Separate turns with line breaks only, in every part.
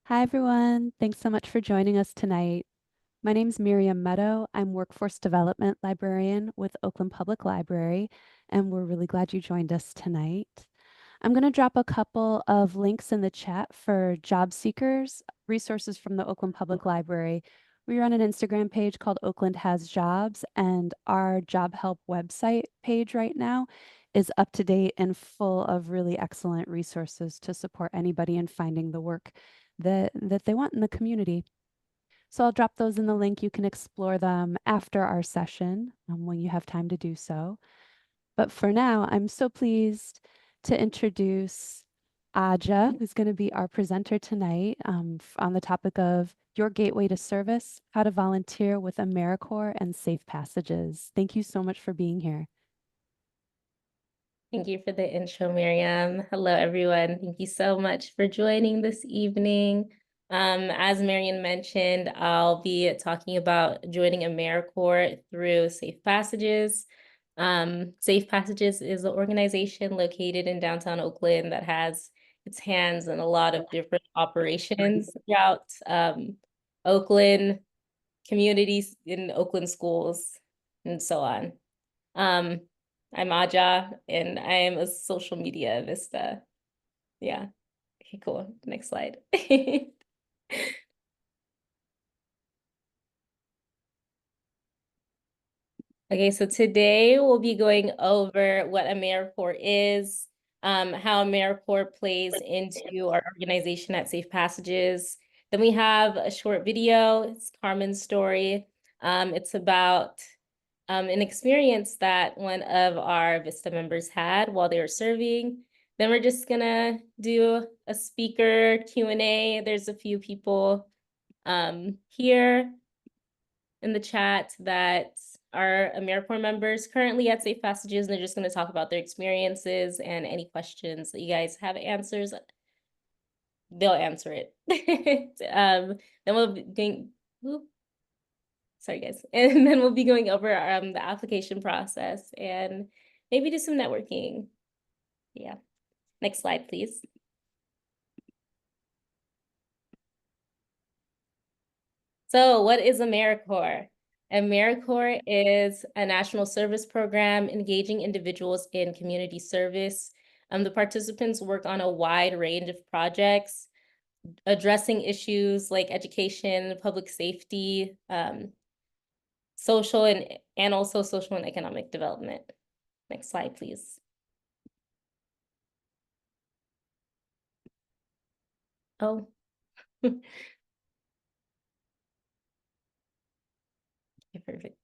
Hi, everyone. Thanks so much for joining us tonight. My name's Miriam Meadow. I'm Workforce Development Librarian with Oakland Public Library, and we're really glad you joined us tonight. I'm going to drop a couple of links in the chat for job seekers, resources from the Oakland Public Library. We run an Instagram page called Oakland Has Jobs, and our job help website page right now is up to date and full of really excellent resources to support anybody in finding the work that they want in the community. So I'll drop those in the link. You can explore them after our session when you have time to do so. But for now, I'm so pleased to introduce Aja, who's going to be our presenter tonight on the topic of Your Gateway to Service, How to Volunteer with AmeriCorps and Safe Passages. Thank you so much for being here.
Thank you for the intro, Miriam. Hello, everyone. Thank you so much for joining this evening. As Miriam mentioned, I'll be talking about joining AmeriCorps through Safe Passages. Safe Passages is an organization located in downtown Oakland that has its hands in a lot of different operations throughout Oakland communities, in Oakland schools, and so on. I'm Aja, and I am a social media vista. Yeah. Okay, cool. Next slide. Okay, so today we'll be going over what AmeriCorps is, how AmeriCorps plays into our organization at Safe Passages. Then we have a short video. It's Carmen's story. It's about an experience that one of our Vista members had while they were serving. Then we're just gonna do a speaker Q&A. There's a few people here in the chat that are AmeriCorps members currently at Safe Passages, and they're just gonna talk about their experiences and any questions that you guys have answers, they'll answer it. Then we'll be doing, sorry guys. And then we'll be going over the application process and maybe do some networking. Yeah. Next slide, please. So what is AmeriCorps? AmeriCorps is a national service program engaging individuals in community service. The participants work on a wide range of projects addressing issues like education, public safety, social and also social and economic development. Next slide, please. Oh. Okay, perfect.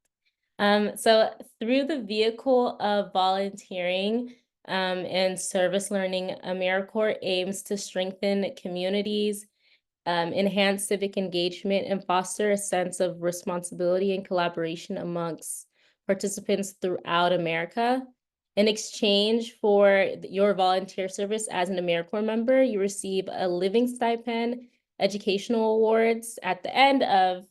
So through the vehicle of volunteering and service learning, AmeriCorps aims to strengthen communities, enhance civic engagement, and foster a sense of responsibility and collaboration amongst participants throughout America. In exchange for your volunteer service as an AmeriCorps member, you receive a living stipend, educational awards at the end of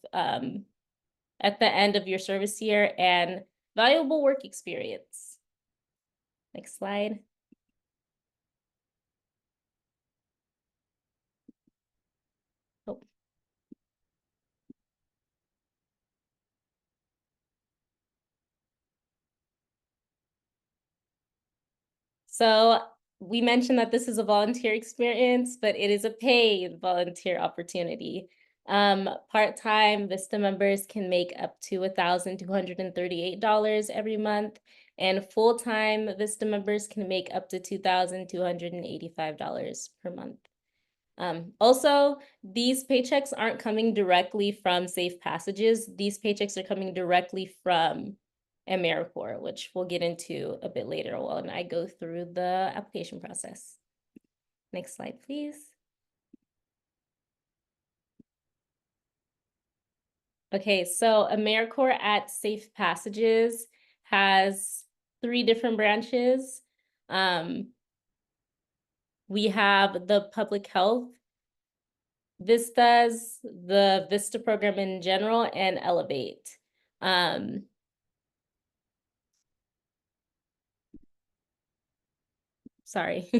your service year, and valuable work experience. Next slide. Oh. So we mentioned that this is a volunteer experience, but it is a paid volunteer opportunity. Part-time Vista members can make up to $1,238 every month, and full-time Vista members can make up to $2,285 per month. Also, these paychecks aren't coming directly from Safe Passages. These paychecks are coming directly from AmeriCorps, which we'll get into a bit later when I go through the application process. Next slide, please. Okay, so AmeriCorps at Safe Passages has 3 different branches. We have the public health Vistas, the Vista program in general, and Elevate. Sorry.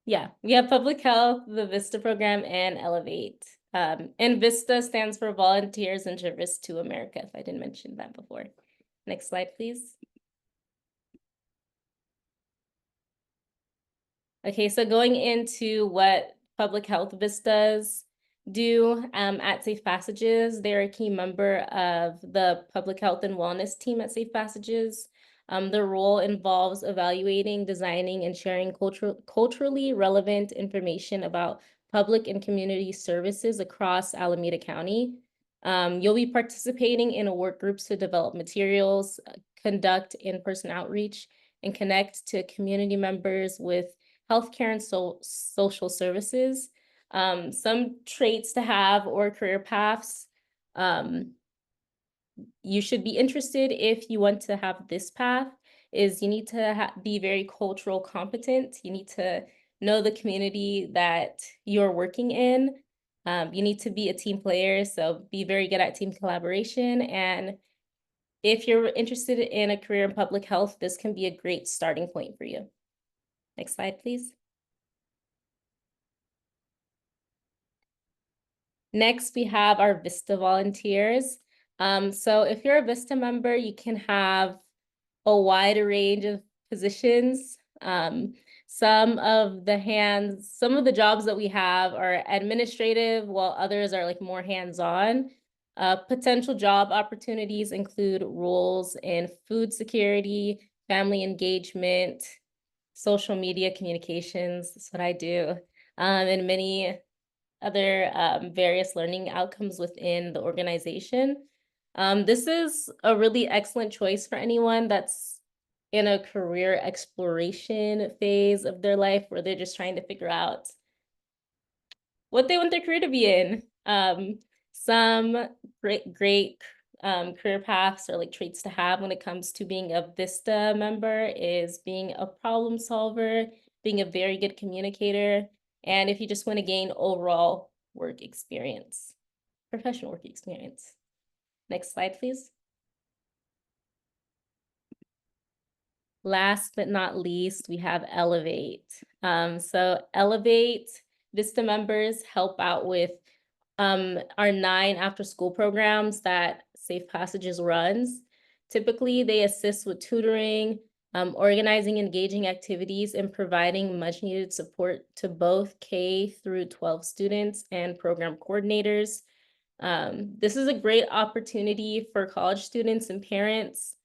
Yeah, we have Public Health, the VISTA program, and Elevate. And VISTA stands for Volunteers in Service to America, if I didn't mention that before. Next slide, please. Okay, so going into what Public Health Vistas do at Safe Passages, they're a key member of the Public Health and Wellness team at Safe Passages. Their role involves evaluating, designing, and sharing culturally relevant information about public and community services across Alameda County. You'll be participating in work groups to develop materials, conduct in-person outreach, and connect to community members with healthcare and social services. Some traits to have or career paths. You should be interested if you want to have this path is you need to be very cultural competent. You need to know the community that you're working in. You need to be a team player, so be very good at team collaboration. And if you're interested in a career in public health, this can be a great starting point for you. Next slide, please. Next, we have our VISTA volunteers. So if you're a VISTA member, you can have a wide range of positions. Some of the jobs that we have are administrative, while others are like more hands-on. Potential job opportunities include roles in food security, family engagement, social media communications. That's what I do. And many other various learning outcomes within the organization. This is a really excellent choice for anyone that's in a career exploration phase of their life where they're just trying to figure out what they want their career to be in. Some great career paths or like traits to have when it comes to being a VISTA member is being a problem solver, being a very good communicator, and if you just want to gain overall work experience, professional work experience. Next slide, please. Last but not least, we have Elevate. So Elevate VISTA members help out with our 9 after-school programs that Safe Passages runs. Typically, they assist with tutoring, organizing engaging activities, and providing much-needed support to both K through 12 students and program coordinators. This is a great opportunity for college students and parents.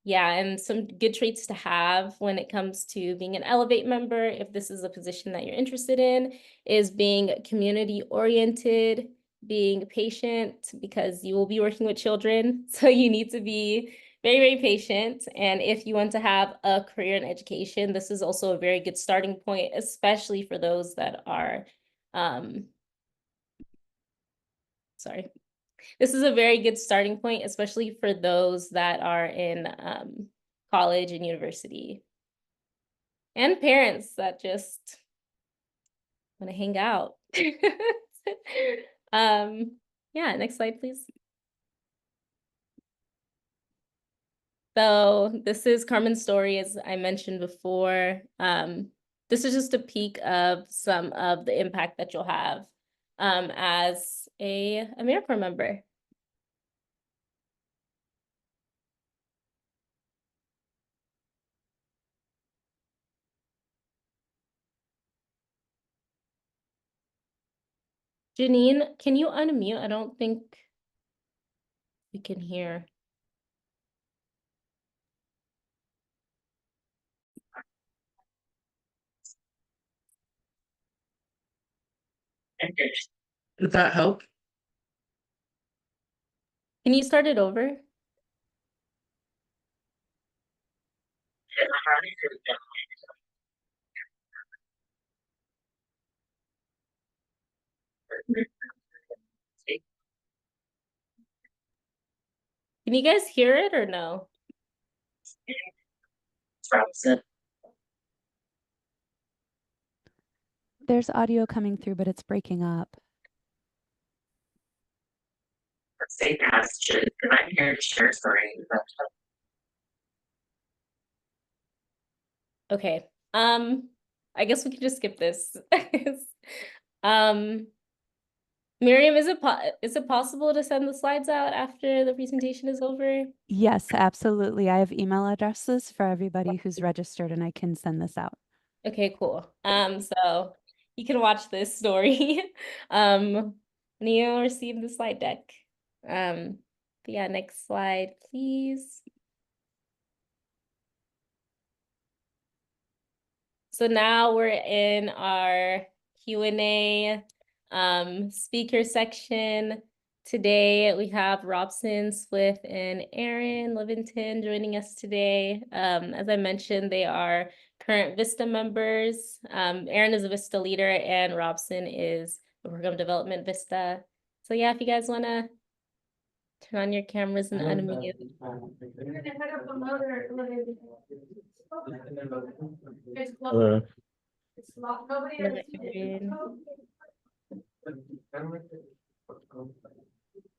Yeah, and some good traits to have when it comes to being an Elevate member, if this is a position that you're interested in, is being community oriented, being patient, because you will be working with children. So you need to be very, very patient. And if you want to have a career in education, this is also a very good starting point, especially for those that are, sorry. This is a very good starting point, especially for those that are in college and university. And parents that just want to hang out. Yeah, next slide, please. So this is Carmen's story, as I mentioned before. This is just a peek of some of the impact that you'll have as a AmeriCorps member. Janine, can you unmute? I don't think we can hear.
Does that help?
Can you start it over? Can you guys hear it or no?
There's audio coming through, but it's breaking up.
Safe Passages, and I'm here to share stories.
Okay, I guess we could just skip this. Miriam, is it possible to send the slides out after the presentation is over?
Yes, absolutely. I have email addresses for everybody who's registered and I can send this out.
Okay, cool. So you can watch this story when you receive the slide deck. But yeah, next slide, please. So now we're in our Q&A speaker section. Today we have Robson, Swift, and Aaron Livingston joining us today. As I mentioned, they are current Vista members. Aaron is a Vista leader and Robson is a program development Vista. So yeah, if you guys want to turn on your cameras and unmute.
Hello.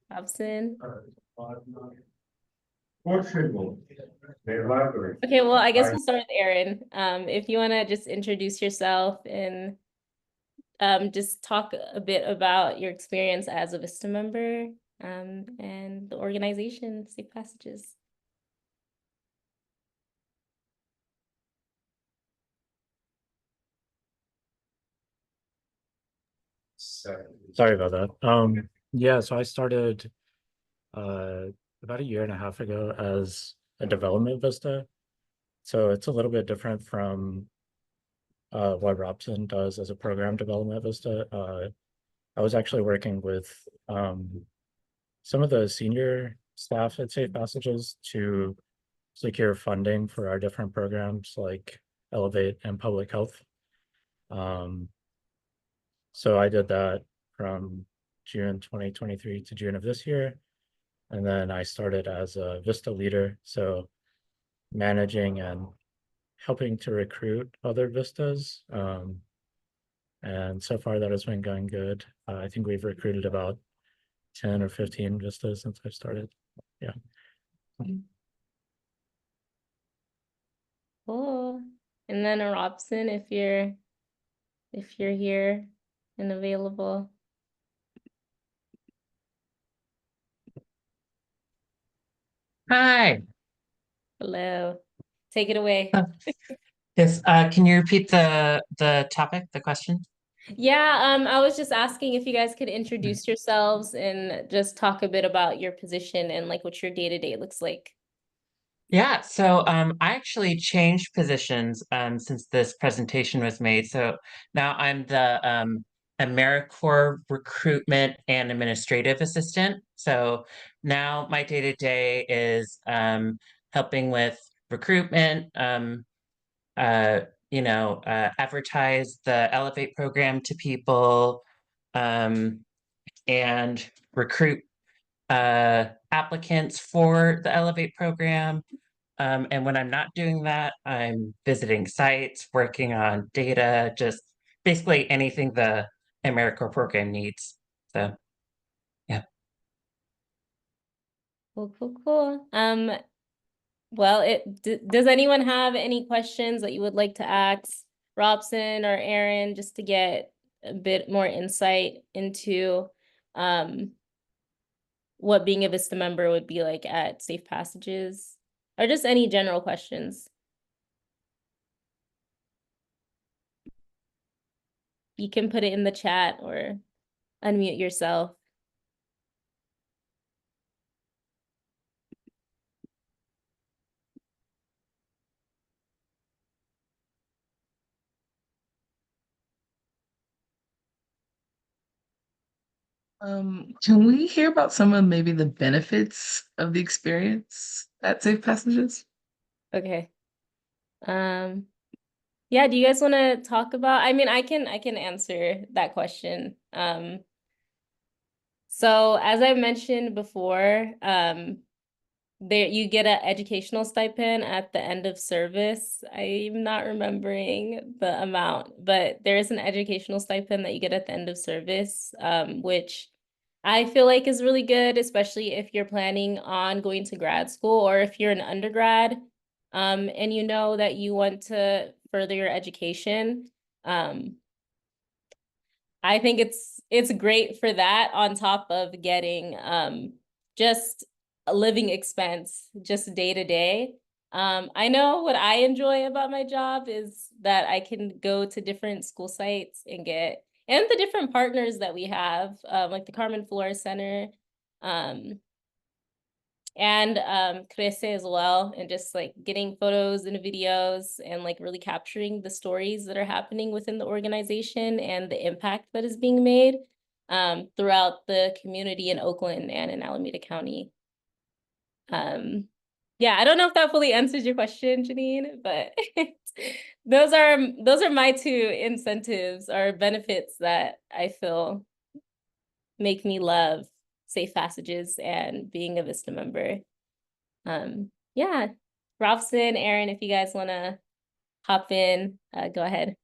Robson.
Okay,
Okay, well, I guess we'll start with Aaron. If you want to just introduce yourself and just talk a bit about your experience as a Vista member and the organization, Safe Passages.
Sorry about that. Yeah, so I started about a year and a half ago as a development Vista. So it's a little bit different from what Robson does as a program development Vista. I was actually working with some of the senior staff at Safe Passages to secure funding for our different programs like Elevate and Public Health. So I did that from June 2023 to June of this year. And then I started as a Vista leader, so managing and helping to recruit other Vistas. And so far that has been going good. I think we've recruited about 10 or 15 Vistas since I started. Yeah.
Cool. And then Robson, if you're here and available.
Hi.
Hello. Take it away.
Yes, can you repeat the topic, the question?
Yeah, I was just asking if you guys could introduce yourselves and just talk a bit about your position and like what your day-to-day looks like.
Yeah, so I actually changed positions since this presentation was made. So now I'm the Americorps recruitment and administrative assistant. So now my day-to-day is helping with recruitment, advertise the Elevate program to people, and recruit applicants for the Elevate program. And when I'm not doing that, I'm visiting sites, working on data, just basically anything the AmeriCorps program needs. So, yeah.
Cool. Well, does anyone have any questions that you would like to ask Robson or Aaron just to get a bit more insight into what being a Vista member would be like at Safe Passages, or just any general questions? You can put it in the chat or unmute yourself.
Can we hear about some of maybe the benefits of the experience at Safe Passages?
Okay. Yeah, do you guys want to talk about, I mean, I can answer that question. So as I mentioned before, there you get an educational stipend at the end of service. I'm not remembering the amount, but there is an educational stipend that you get at the end of service, which I feel like is really good, especially if you're planning on going to grad school or if you're an undergrad. and you know that you want to further your education, I think it's great for that on top of getting just a living expense just day to day. I know what I enjoy about my job is that I can go to different school sites and the different partners that we have, like the Carmen Flores Center, and Crece as well, and just like getting photos and videos and like really capturing the stories that are happening within the organization and the impact that is being made throughout the community in Oakland and in Alameda County. Yeah, I don't know if that fully answers your question, Janine, but those are my two incentives or benefits that I feel make me love Safe Passages and being a Vista member. Yeah, Robson, Aaron, if you guys want to hop in, go ahead.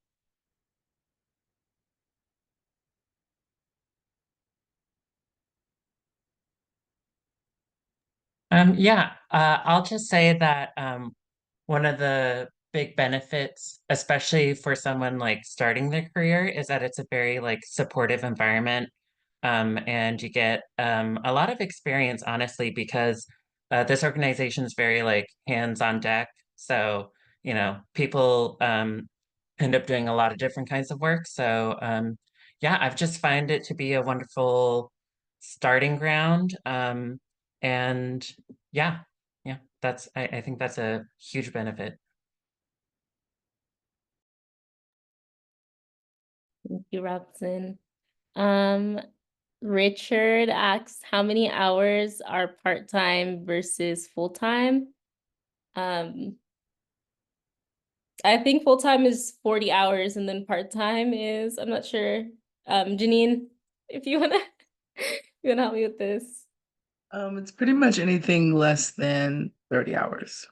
Yeah, I'll just say that one of the big benefits, especially for someone like starting their career, is that it's a very like supportive environment. And you get a lot of experience, honestly, because this organization is very like hands on deck. So, you know, people end up doing a lot of different kinds of work. So, yeah, I've just find it to be a wonderful starting ground. And yeah, yeah, I think that's a huge benefit.
Thank you, Robson. Richard asks, how many hours are part-time versus full-time? I think full-time is 40 hours and then part-time is, I'm not sure. Janine, if you wanna you wanna help me with this.
It's pretty much anything less than 30 hours.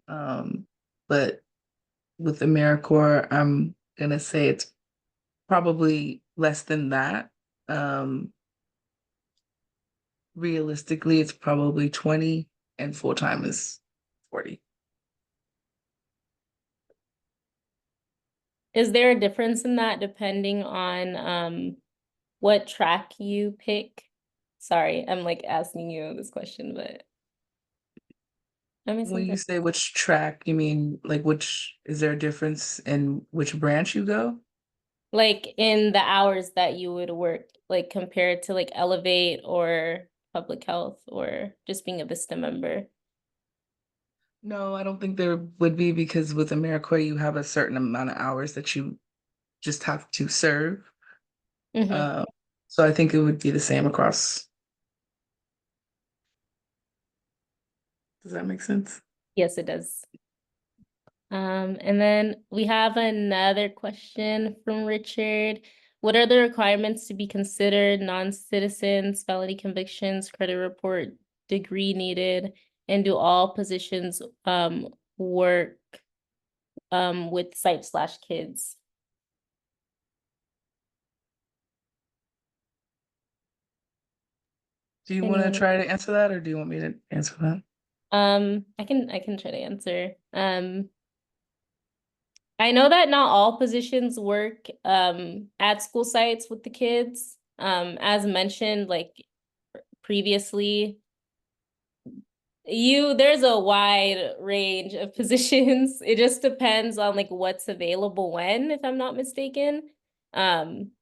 But with AmeriCorps, I'm gonna say it's probably less than that. Realistically, it's probably 20 and full-time is 40.
Is there a difference in that depending on what track you pick? Sorry, I'm like asking you this question, but that makes
When you
sense.
say which track, you mean like is there a difference in which branch you go?
Like in the hours that you would work, like compared to like Elevate or Public Health or just being a Vista member.
No, I don't think there would be, because with AmeriCorps, you have a certain amount of hours that you just have to serve.
Mm-hmm.
So I think it would be the same across. Does that make sense?
Yes, it does. And then we have another question from Richard. What are the requirements to be considered non-citizens, felony convictions, credit report, degree needed, and do all positions work with site/kids?
Do you want to try to answer that, or do you want me to answer that?
I can try to answer. I know that not all positions work at school sites with the kids. As mentioned, like previously, there's a wide range of positions. It just depends on like what's available when, if I'm not mistaken. And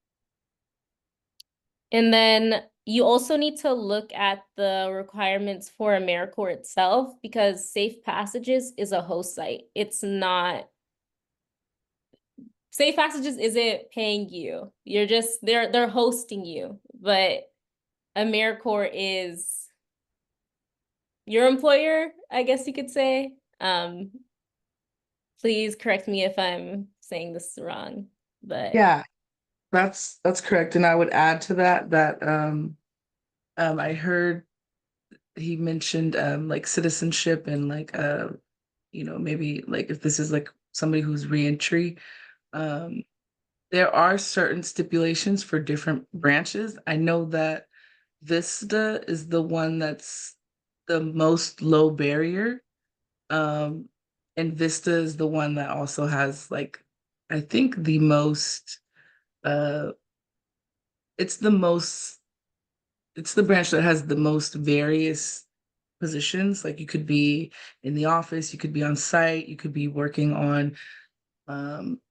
then you also need to look at the requirements for AmeriCorps itself, because Safe Passages is a host site. It's not Safe Passages isn't paying you. You're just they're hosting you, but AmeriCorps is your employer, I guess you could say. Please correct me if I'm saying this wrong, but
Yeah, that's correct. And I would add to that I heard he mentioned like citizenship and like maybe like if this is like somebody who's reentry, there are certain stipulations for different branches. I know that Vista is the one that's the most low barrier. And Vista is the one that also has like, I think the most, it's the most, it's the branch that has the most various positions. Like you could be in the office, you could be on site, you could be working on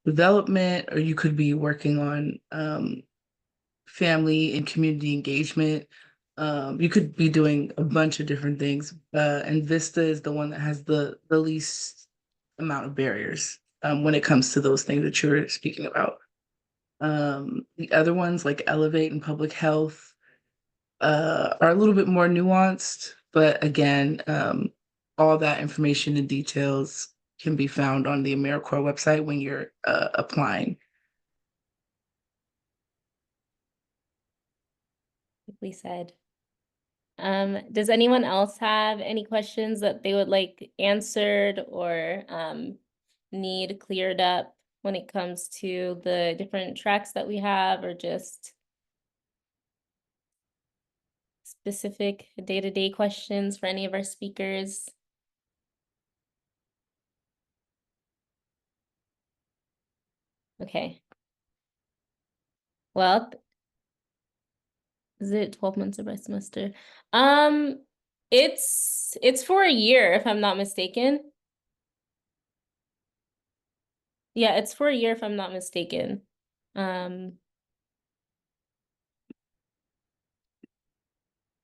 development, or you could be working on family and community engagement. You could be doing a bunch of different things, and Vista is the one that has the least amount of barriers when it comes to those things that you're speaking about. The other ones, like Elevate and Public Health, are a little bit more nuanced, but again, all that information and details can be found on the AmeriCorps website when you're applying.
Like we said. Does anyone else have any questions that they would like answered or need cleared up when it comes to the different tracks that we have, or just specific day-to-day questions for any of our speakers? Okay. Well, is it 12 months or by semester? It's for a year, if I'm not mistaken. Yeah, it's for a year, if I'm not mistaken. Yeah,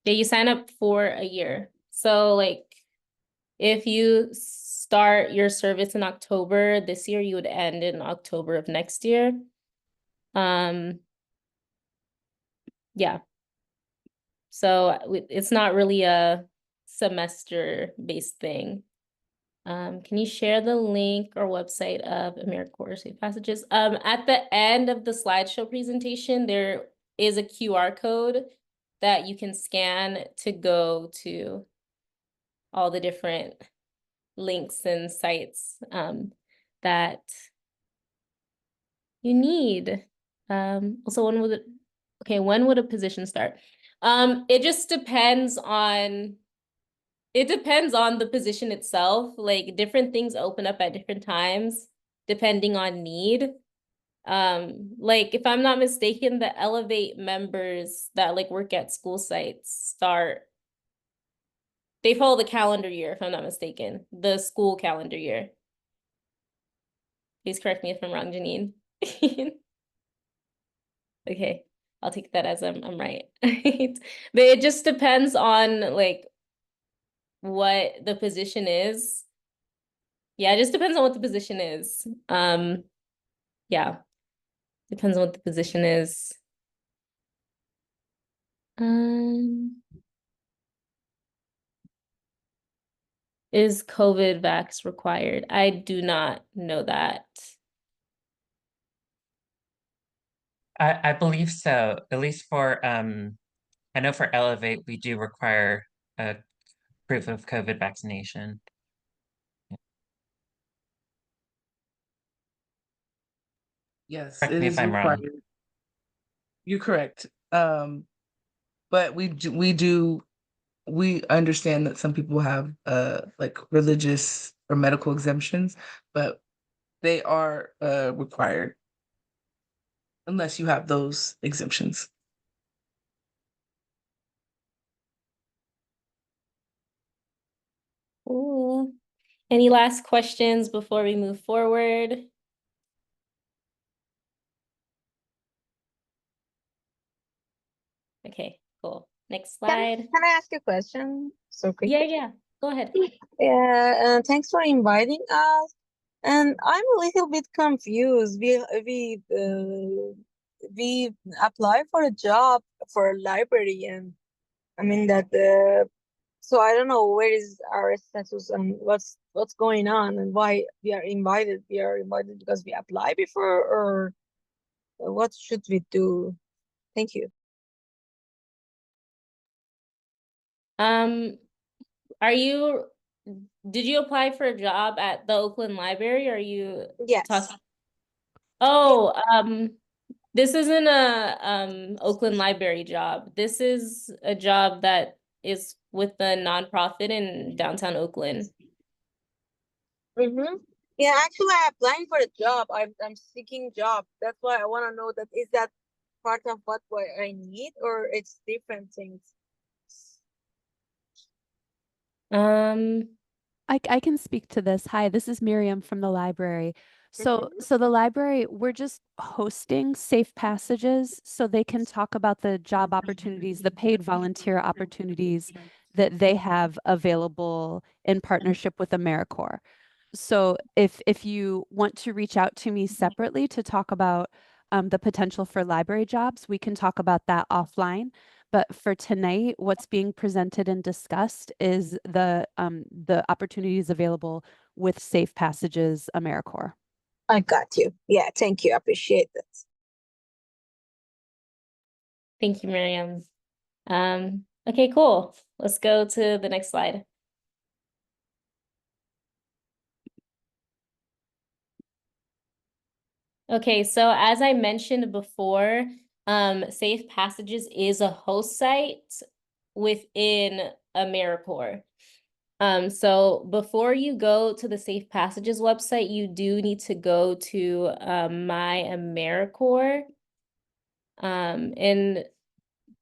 you sign up for a year. So like if you start your service in October this year, you would end in October of next year. Yeah. So it's not really a semester-based thing. Can you share the link or website of AmeriCorps Safe Passages? At the end of the slideshow presentation, there is a QR code that you can scan to go to all the different links and sites that you need. Also, when would a position start? It just depends on the position itself. Like different things open up at different times depending on need. Like if I'm not mistaken, the Elevate members that like work at school sites they follow the calendar year, if I'm not mistaken, the school calendar year. Please correct me if I'm wrong, Janine. Okay, I'll take that as I'm right. But it just depends on like what the position is. Yeah, it just depends on what the position is. Yeah, depends on what the position is. Is COVID vax required? I do not know that.
I believe so, at least for I know for Elevate, we do require a proof of COVID vaccination.
Yes,
Correct
it
me if
is
I'm wrong.
required. You're correct. But we understand that some people have like religious or medical exemptions, but they are required unless you have those exemptions.
Cool. Any last questions before we move forward? Okay, cool. Next slide.
Can I ask a question so quickly?
Yeah, go ahead.
Yeah, thanks for inviting us. And I'm a little bit confused. We apply for a job for a library, and I mean that so I don't know where is our status and what's going on and why we are invited. We are invited because we applied before, or what should we do? Thank you.
Did you apply for a job at the Oakland Library? Or are you
Yes.
talking? Oh, this isn't a Oakland Library job. This is a job that is with the nonprofit in downtown Oakland.
Mm-hmm. Yeah, actually, I'm applying for a job. I'm seeking job. That's why I want to know that is that part of what I need or it's different things.
Um,
I can speak to this. Hi, this is Miriam from the library. So,
Mhm.
so the library, we're just hosting safe passages so they can talk about the job opportunities, the paid volunteer opportunities that they have available in partnership with AmeriCorps. So if you want to reach out to me separately to talk about the potential for library jobs, we can talk about that offline. But for tonight, what's being presented and discussed is the opportunities available with Safe Passages AmeriCorps.
I got you. Yeah, thank you. I appreciate that.
thank you, Miriam. Okay, cool. Let's go to the next slide. Okay, so as I mentioned before, Safe Passages is a host site within AmeriCorps. So before you go to the Safe Passages website, you do need to go to My AmeriCorps. And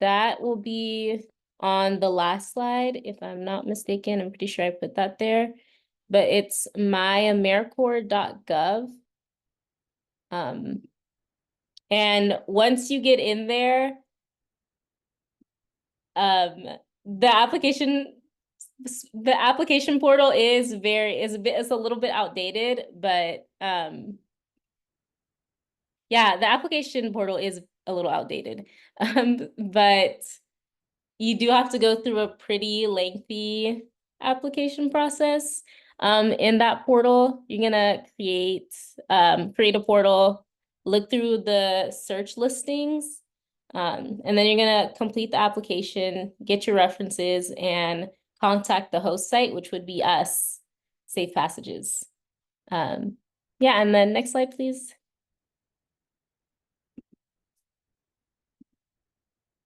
that will be on the last slide, if I'm not mistaken. I'm pretty sure I put that there, but it's myamericorps.gov. And once you get in there, the application portal is a little bit outdated, but yeah, the application portal is a little outdated. But you do have to go through a pretty lengthy application process. In that portal, you're gonna create a portal, look through the search listings, and then you're gonna complete the application, get your references, and contact the host site, which would be us, Safe Passages. Yeah, and then next slide, please.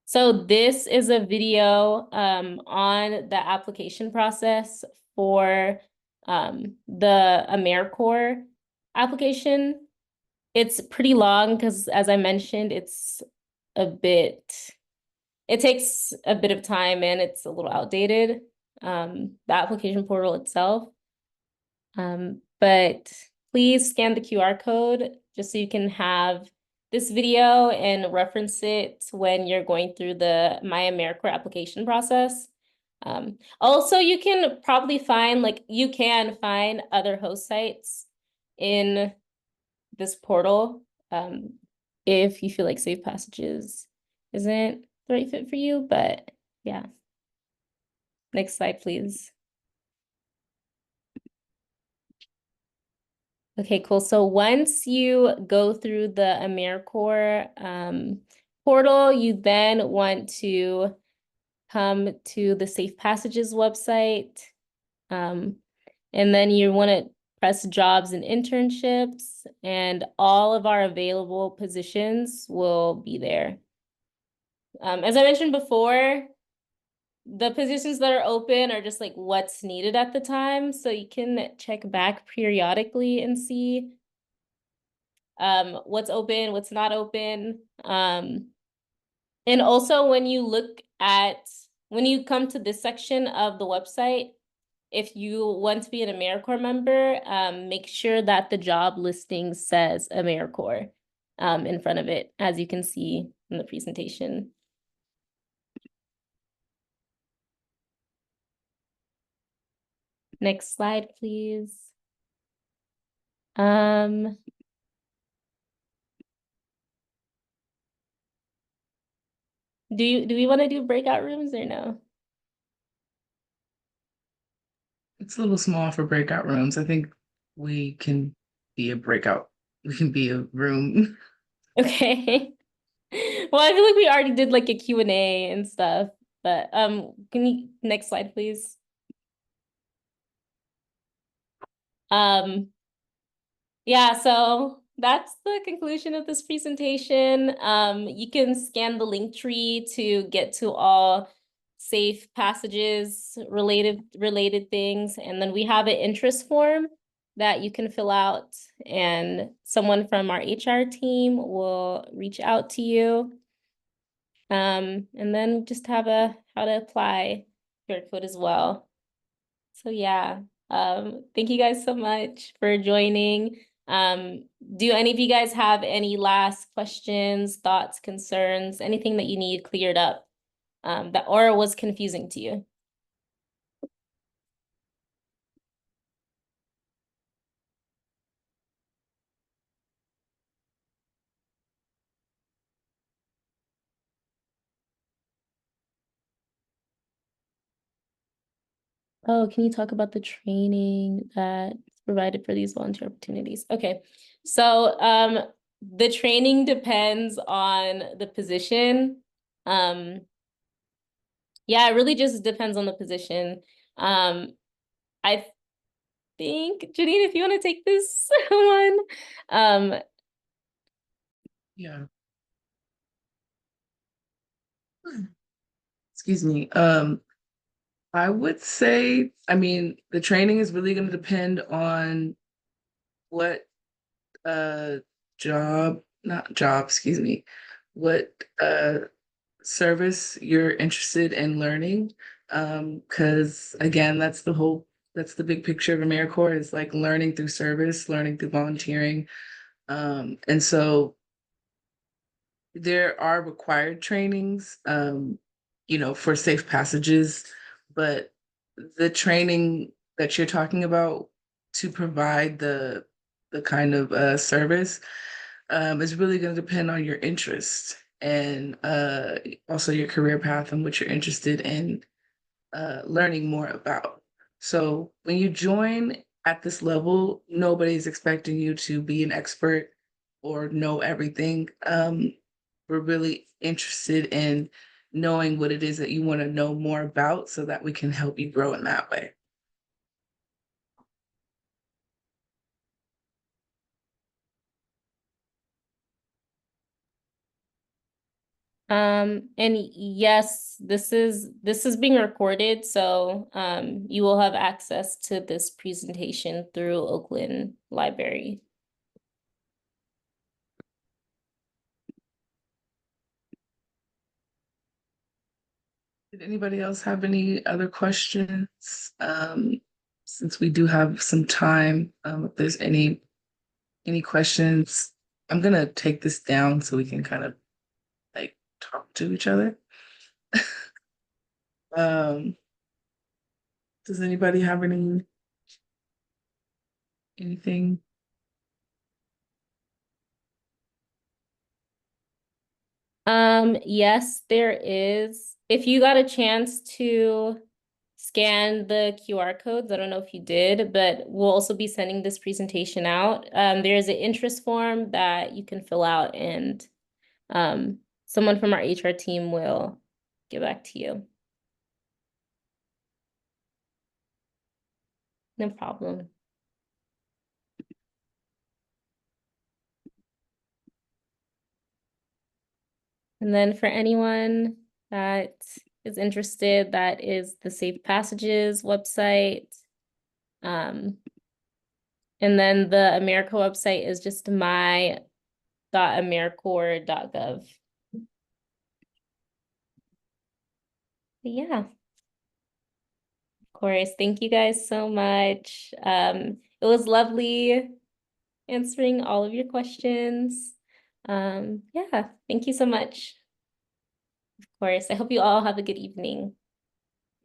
So this is a video on the application process for the AmeriCorps application. It's pretty long because, as I mentioned, it takes a bit of time and it's a little outdated, the application portal itself. But please scan the QR code just so you can have this video and reference it when you're going through the My AmeriCorps application process. Also, you can probably find, you can find other host sites in this portal if you feel like Safe Passages isn't the right fit for you, but yeah. Next slide, please. Okay, cool. So once you go through the AmeriCorps portal, you then want to come to the Safe Passages website. And then you want to press jobs and internships, and all of our available positions will be there. As I mentioned before, the positions that are open are just like what's needed at the time. So you can check back periodically and see what's open, what's not open. And also when you come to this section of the website, if you want to be an AmeriCorps member, make sure that the job listing says AmeriCorps in front of it, as you can see in the presentation. Next slide, please. Do we want to do breakout rooms or no?
It's a little small for breakout rooms. I think we can be a breakout. We can be a room.
Okay. Well, I feel like we already did like a Q&A and stuff, but can you next slide, please? Yeah, so that's the conclusion of this presentation. You can scan the link tree to get to all Safe Passages related things, and then we have an interest form that you can fill out, and someone from our HR team will reach out to you. And then just have a how to apply QR code as well. So yeah, thank you guys so much for joining. Do any of you guys have any last questions, thoughts, concerns, anything that you need cleared up, that or was confusing to you? Oh, can you talk about the training that's provided for these volunteer opportunities? Okay, so the training depends on the position. Yeah, it really just depends on the position. I think, Janine, if you want to take this one.
Yeah. Excuse me. I would say, I mean, the training is really going to depend on what not job, excuse me, what service you're interested in learning. Because again, that's the big picture of AmeriCorps is like learning through service, learning through volunteering. And so there are required trainings, for safe passages, but the training that you're talking about to provide the kind of service is really going to depend on your interest and also your career path and what you're interested in learning more about. So when you join at this level, nobody's expecting you to be an expert or know everything. We're really interested in knowing what it is that you want to know more about so that we can help you grow in that way.
And yes, this is being recorded, so you will have access to this presentation through Oakland Library.
Did anybody else have any other questions? Since we do have some time, if there's any questions, I'm gonna take this down so we can kind of like talk to each other. Um, does anybody have anything?
Yes, there is. If you got a chance to scan the QR codes, I don't know if you did, but we'll also be sending this presentation out. There's an interest form that you can fill out, and someone from our HR team will get back to you. No problem. And then for anyone that is interested, that is the Safe Passages website. And then the America website is just my.americorps.gov. Yeah. Of course. Thank you guys so much. It was lovely answering all of your questions. Yeah, thank you so much. Of course. I hope you all have a good evening.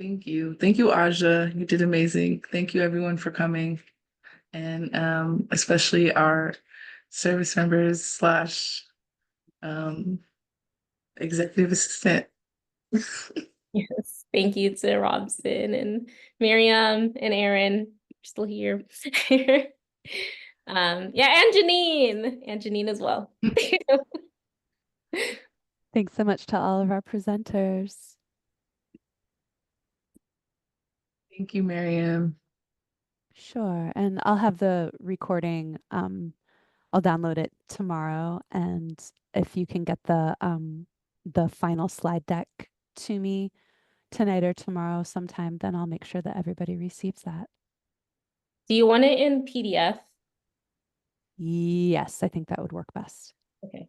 Thank you. Thank you, Aja. You did amazing. Thank you everyone for coming. And especially our service members slash executive assistant.
Yes, thank you to Robson and Miriam and Aaron. You're still here. Yeah, and Janine as well.
Thanks so much to all of our presenters.
Thank you, Miriam.
Sure. And I'll have the recording. I'll download it tomorrow. And if you can get the final slide deck to me tonight or tomorrow sometime, then I'll make sure that everybody receives that.
Do you want it in PDF?
Yes, I think that would work best.
Okay.